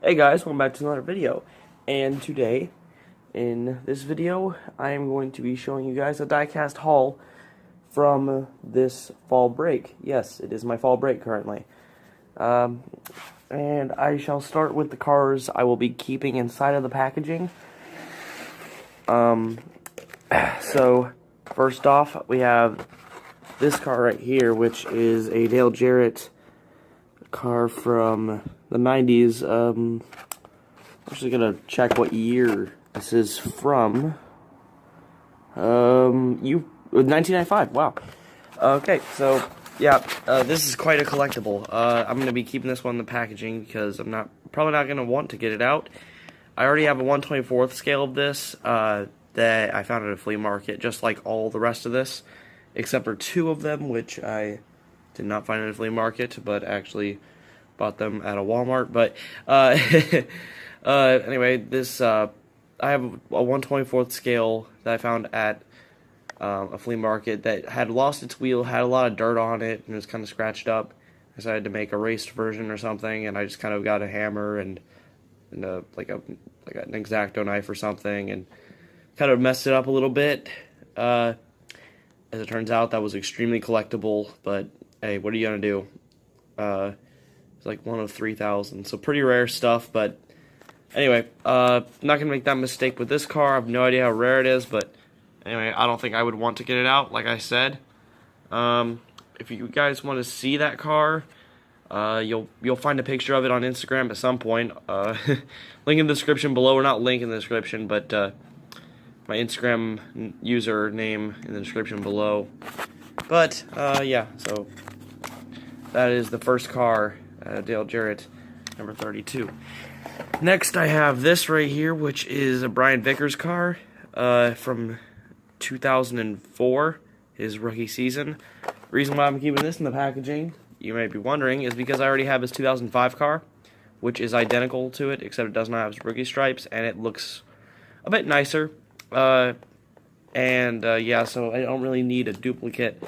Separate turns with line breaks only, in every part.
Hey guys, welcome back to another video. And today, in this video, I am going to be showing you guys a diecast haul from this fall break. Yes, it is my fall break currently. And I shall start with the cars I will be keeping inside of the packaging. So, first off, we have this car right here, which is a Dale Jarrett car from the 90s. I'm actually gonna check what year this is from. 1995. Wow. Okay, so yeah, this is quite a collectible. I'm gonna be keeping this one in the packaging because I'm probably not gonna want to get it out. I already have a 1/24th scale of this that I found at a flea market, just like all the rest of this, except for two of them, which I did not find at a flea market, but actually bought them at a Walmart. But anyway, this I have a 1/24th scale that I found at a flea market that had lost its wheel, had a lot of dirt on it, and was kind of scratched up. I decided to make a raced version or something, and I just kind of got a hammer and like an X-Acto knife or something, and kind of messed it up a little bit. As it turns out, that was extremely collectible, but hey, what are you gonna do? It's like one of 3,000, so pretty rare stuff. But anyway, not gonna make that mistake with this car. I have no idea how rare it is, but anyway, I don't think I would want to get it out, like I said. If you guys want to see that car, you'll find a picture of it on Instagram at some point. Link in the description below, or not link in the description, but my Instagram username in the description below. But yeah, so that is the first car, Dale Jarrett, number 32. Next, I have this right here, which is a Brian Vickers car from 2004, his rookie season. Reason why I'm keeping this in the packaging, you may be wondering, is because I already have his 2005 car, which is identical to it, except it does not have his rookie stripes, and it looks a bit nicer. Yeah, so I don't really need a duplicate,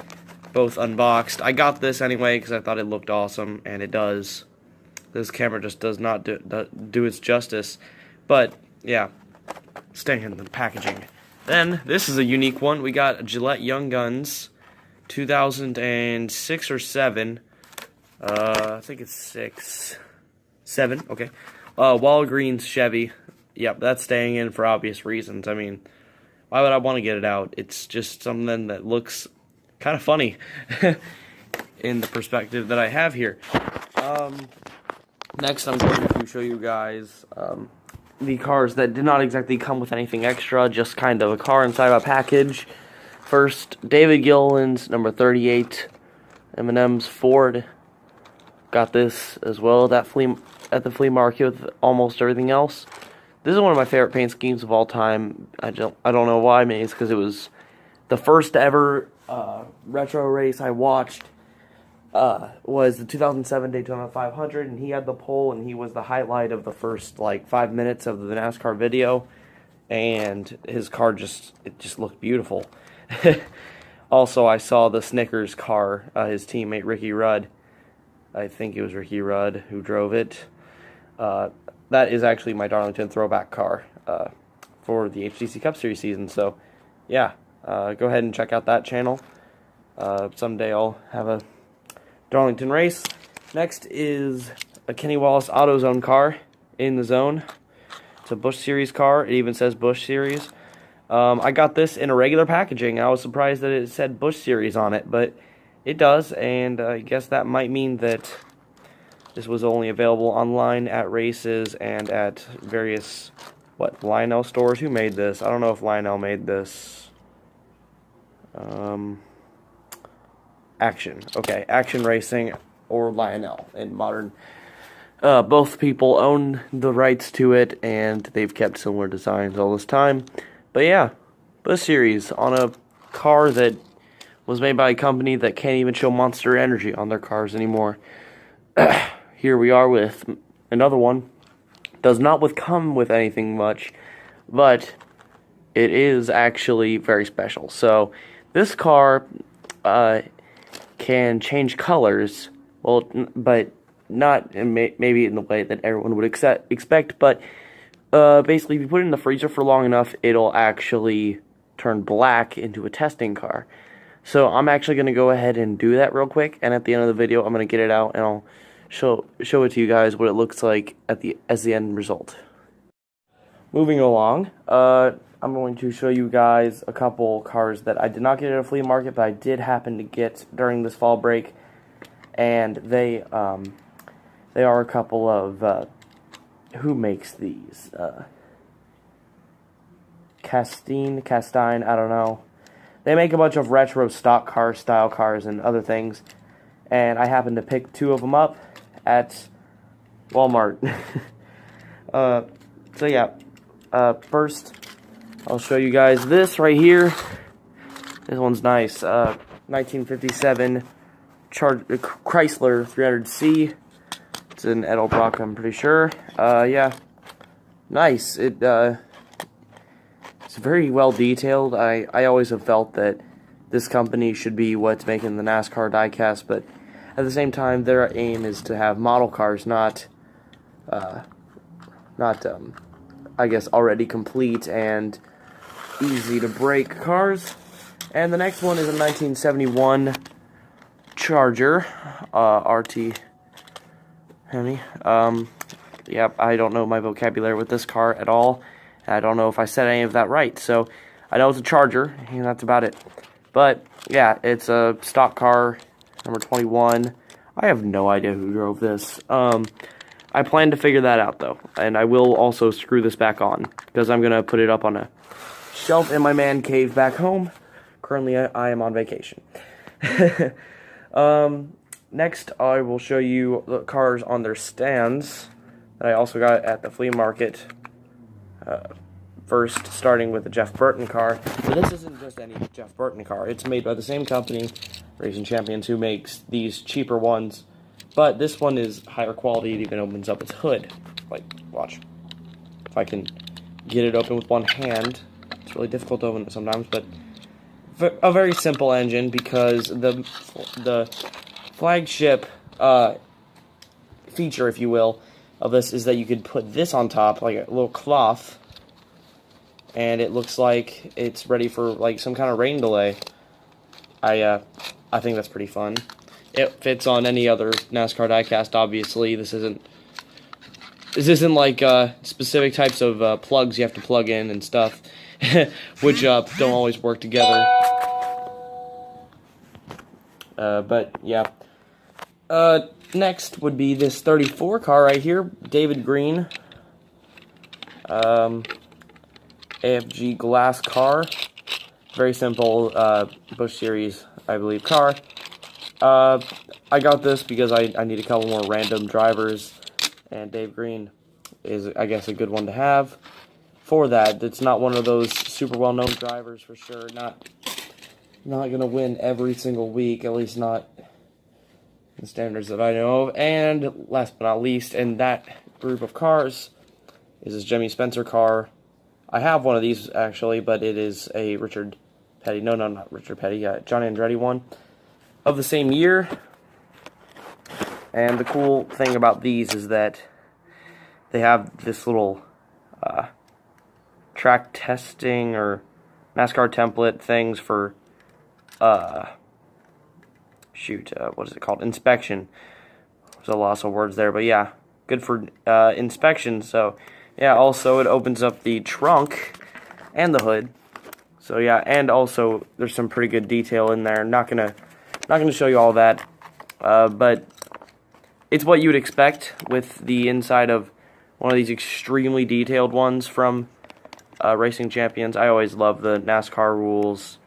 both unboxed. I got this anyway because I thought it looked awesome, and it does. This camera just does not do its justice. But yeah, staying in the packaging. Then this is a unique one. We got Gillette Young Guns, 2006 or 7. I think it's 7. Okay. Walgreens Chevy. Yep, that's staying in for obvious reasons. I mean, why would I want to get it out? It's just something that looks kind of funny in the perspective that I have here. Next, I'm going to show you guys the cars that did not exactly come with anything extra, just kind of a car inside of a package. First, David Gilliland's number 38, M&M's Ford. Got this as well at the flea market with almost everything else. This is one of my favorite paint schemes of all time. I don't know why, maybe it's because it was the first ever retro race I watched. Was the 2007 Daytona 500, and he had the pole, and he was the highlight of the first like 5 minutes of the NASCAR video, and his car just looked beautiful. Also, I saw the Snickers car, his teammate Ricky Rudd, I think it was Ricky Rudd who drove it. That is actually my Darlington throwback car for the HTC Cup Series season. So yeah, go ahead and check out that channel. Someday I'll have a Darlington race. Next is a Kenny Wallace AutoZone car, In the Zone. It's a Busch Series car. It even says Busch Series. I got this in a regular packaging. I was surprised that it said Busch Series on it, but it does, and I guess that might mean that this was only available online at races and at various, Lionel stores? Who made this? I don't know if Lionel made this. Action. Okay, Action Racing or Lionel in modern. Both people own the rights to it, and they've kept similar designs all this time. But yeah, Busch Series on a car that was made by a company that can't even show Monster Energy on their cars anymore. Here we are with another one. Does not come with anything much, but it is actually very special. So this car can change colors, but not maybe in the way that everyone would expect, but basically, if you put it in the freezer for long enough, it'll actually turn black into a testing car. So I'm actually going to go ahead and do that real quick, and at the end of the video, I'm going to get it out, and I'll show it to you guys what it looks like as the end result. Moving along, I'm going to show you guys a couple cars that I did not get at a flea market, but I did happen to get during this fall break, and they are a couple of who makes these? Castine, I don't know. They make a bunch of retro stock car style cars and other things, and I happened to pick 2 of them up at Walmart. So yeah, first I'll show you guys this right here. This one's nice. 1957 Chrysler 300C. It's an Edelbrock, I'm pretty sure. Yeah, nice. It's very well detailed. I always have felt that this company should be what's making the NASCAR diecast, but at the same time, their aim is to have model cars, not I guess already complete and easy to break cars. And the next one is a 1971 Charger RT. Yeah, I don't know my vocabulary with this car at all. I don't know if I said any of that right, so I know it's a Charger, and that's about it. But, yeah, it's a stock car, number 21. I have no idea who drove this. I plan to figure that out, though, and I will also screw this back on, because I'm going to put it up on a shelf in my man cave back home. Currently, I am on vacation. Next, I will show you the cars on their stands that I also got at the flea market. First, starting with the Jeff Burton car. But this isn't just any Jeff Burton car. It's made by the same company, Racing Champions, who makes these cheaper ones. But this one is higher quality. It even opens up its hood. Like, watch. If I can get it open with one hand. It's really difficult to open it sometimes, but a very simple engine, because the flagship feature, if you will, of this is that you could put this on top, like a little cloth, and it looks like it's ready for like some kind of rain delay. I think that's pretty fun. It fits on any other NASCAR diecast. Obviously, this isn't like specific types of plugs you have to plug in and stuff, which don't always work together. But yeah. Next would be this 34 car right here, David Green, AFG glass car, very simple Busch Series, I believe, car. I got this because I need a couple more random drivers, and Dave Green is, I guess, a good one to have for that. It's not one of those super well-known drivers for sure, not going to win every single week, at least not the standards that I know of. And last but not least, in that group of cars is this Jimmy Spencer car. I have one of these actually, but it is a Richard Petty. No, not Richard Petty. Johnny Andretti one of the same year. And the cool thing about these is that they have this little track testing or NASCAR template things for what is it called? Inspection. There's a loss of words there, but yeah, good for inspection. So yeah, also it opens up the trunk and the hood. So yeah, and also there's some pretty good detail in there. Not gonna show you all that, but it's what you would expect with the inside of one of these extremely detailed ones from Racing Champions. I always love the NASCAR rules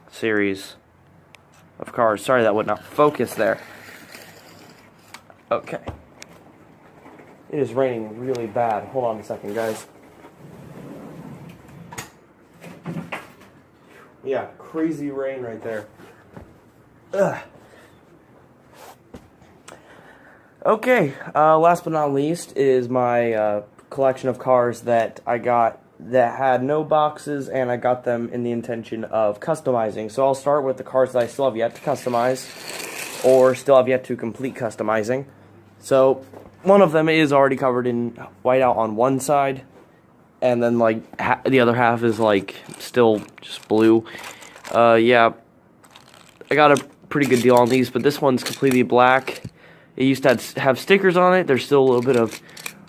series of cars. Sorry that would not focus there. Okay. It is raining really bad. Hold on a second, guys. Yeah, crazy rain right there. Ugh. Okay, last but not least is my collection of cars that I got that had no boxes, and I got them in the intention of customizing. So I'll start with the cars that I still have yet to customize, or still have yet to complete customizing. So one of them is already covered in whiteout on one side, and then like the other half is like still just blue. Yeah, I got a pretty good deal on these, but this one's completely black. It used to have stickers on it. There's still a little bit of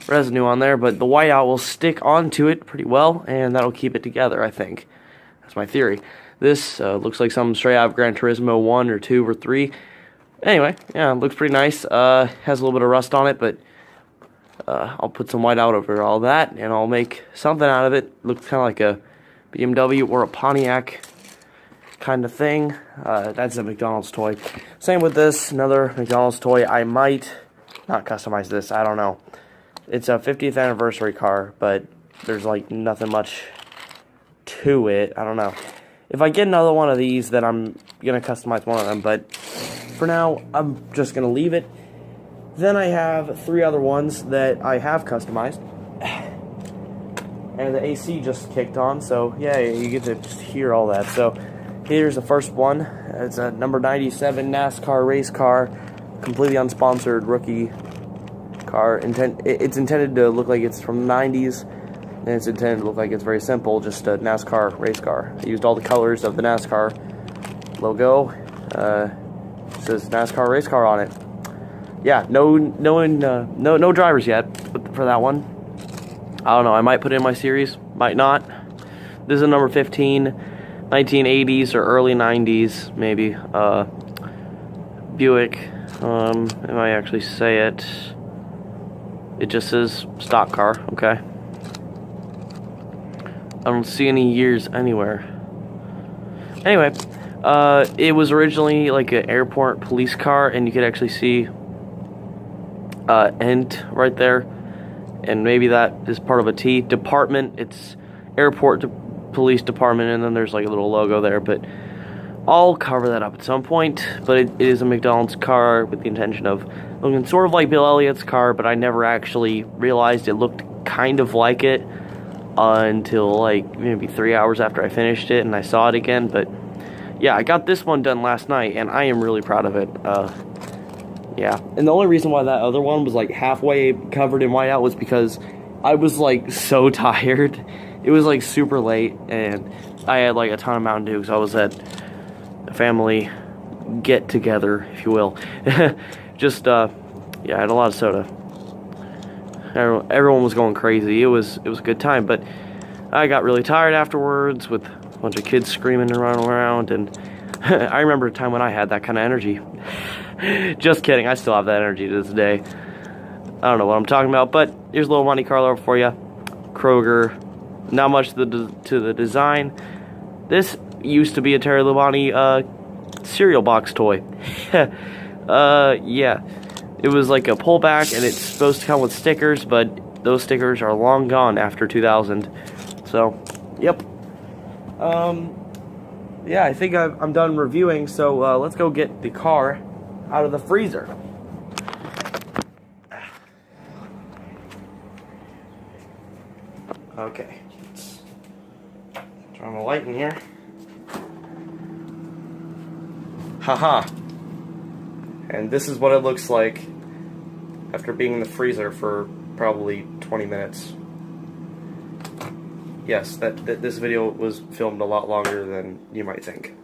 residue on there, but the whiteout will stick onto it pretty well, and that'll keep it together, I think. That's my theory. This looks like something straight out of Gran Turismo 1 or 2 or 3. Anyway, yeah, it looks pretty nice. Has a little bit of rust on it, but I'll put some whiteout over all that, and I'll make something out of it. Looks kind of like a BMW or a Pontiac kind of thing. That's a McDonald's toy. Same with this, another McDonald's toy. I might not customize this, I don't know. It's a 50th anniversary car, but there's like nothing much to it. I don't know. If I get another one of these, then I'm gonna customize one of them, but for now, I'm just gonna leave it. Then I have 3 other ones that I have customized. And the AC just kicked on, so yeah, you get to just hear all that. So here's the first one. It's a number 97 NASCAR race car, completely unsponsored rookie car. It's intended to look like it's from the 90s, and it's intended to look like it's very simple, just a NASCAR race car. I used all the colors of the NASCAR logo. It says NASCAR race car on it. Yeah, no drivers yet for that one. I don't know, I might put it in my series, might not. This is a number 15, 1980s or early 90s, maybe. Buick, if I actually say it, it just says stock car, okay. I don't see any years anywhere. Anyway, it was originally like an airport police car, and you could actually see ENT right there, and maybe that is part of a T. Department, it's airport police department, and then there's like a little logo there, but I'll cover that up at some point. But it is a McDonald's car with the intention of looking sort of like Bill Elliott's car, but I never actually realized it looked kind of like it until like maybe 3 hours after I finished it and I saw it again. But yeah, I got this one done last night, and I am really proud of it. Yeah, and the only reason why that other one was like halfway covered in whiteout was because I was like so tired. It was like super late, and I had like a ton of Mountain Dew, so I was at a family get together, if you will. Just yeah, I had a lot of soda. Everyone was going crazy. It was a good time, but I got really tired afterwards with a bunch of kids screaming and running around, and I remember a time when I had that kind of energy. Just kidding, I still have that energy to this day. I don't know what I'm talking about, but here's a little Monte Carlo for you. Kroger. Not much to the design. This used to be a Terry Labonte cereal box toy. Yeah. It was like a pullback, and it's supposed to come with stickers, but those stickers are long gone after 2000. So, yep. Yeah, I think I'm done reviewing, so let's go get the car out of the freezer. Okay. Let's turn on the light in here. Haha. And this is what it looks like after being in the freezer for probably 20 minutes. Yes, this video was filmed a lot longer than you might think.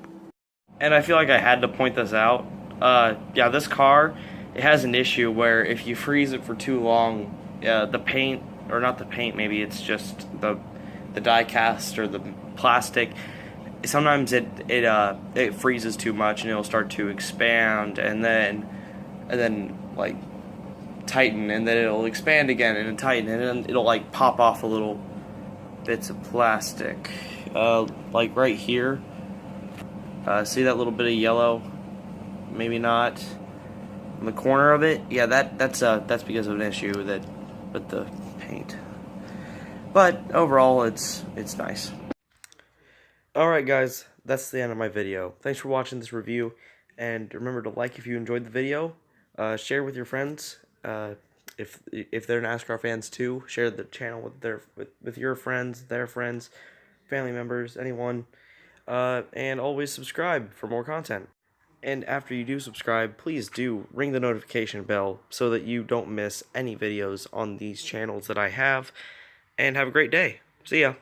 And I feel like I had to point this out. Yeah, this car, it has an issue where if you freeze it for too long, the paint, or not the paint, maybe it's just the die cast or the plastic, sometimes it freezes too much and it'll start to expand and then like tighten, and then it'll expand again and then tighten, and then it'll like pop off a little bits of plastic, like right here. See that little bit of yellow? Maybe not. In the corner of it, yeah, that's because of an issue with the paint. But overall, it's nice. Alright guys, that's the end of my video. Thanks for watching this review, and remember to like if you enjoyed the video, share with your friends, if they're NASCAR fans too, share the channel with your friends, their friends, family members, anyone, and always subscribe for more content. And after you do subscribe, please do ring the notification bell so that you don't miss any videos on these channels that I have. And have a great day. See ya.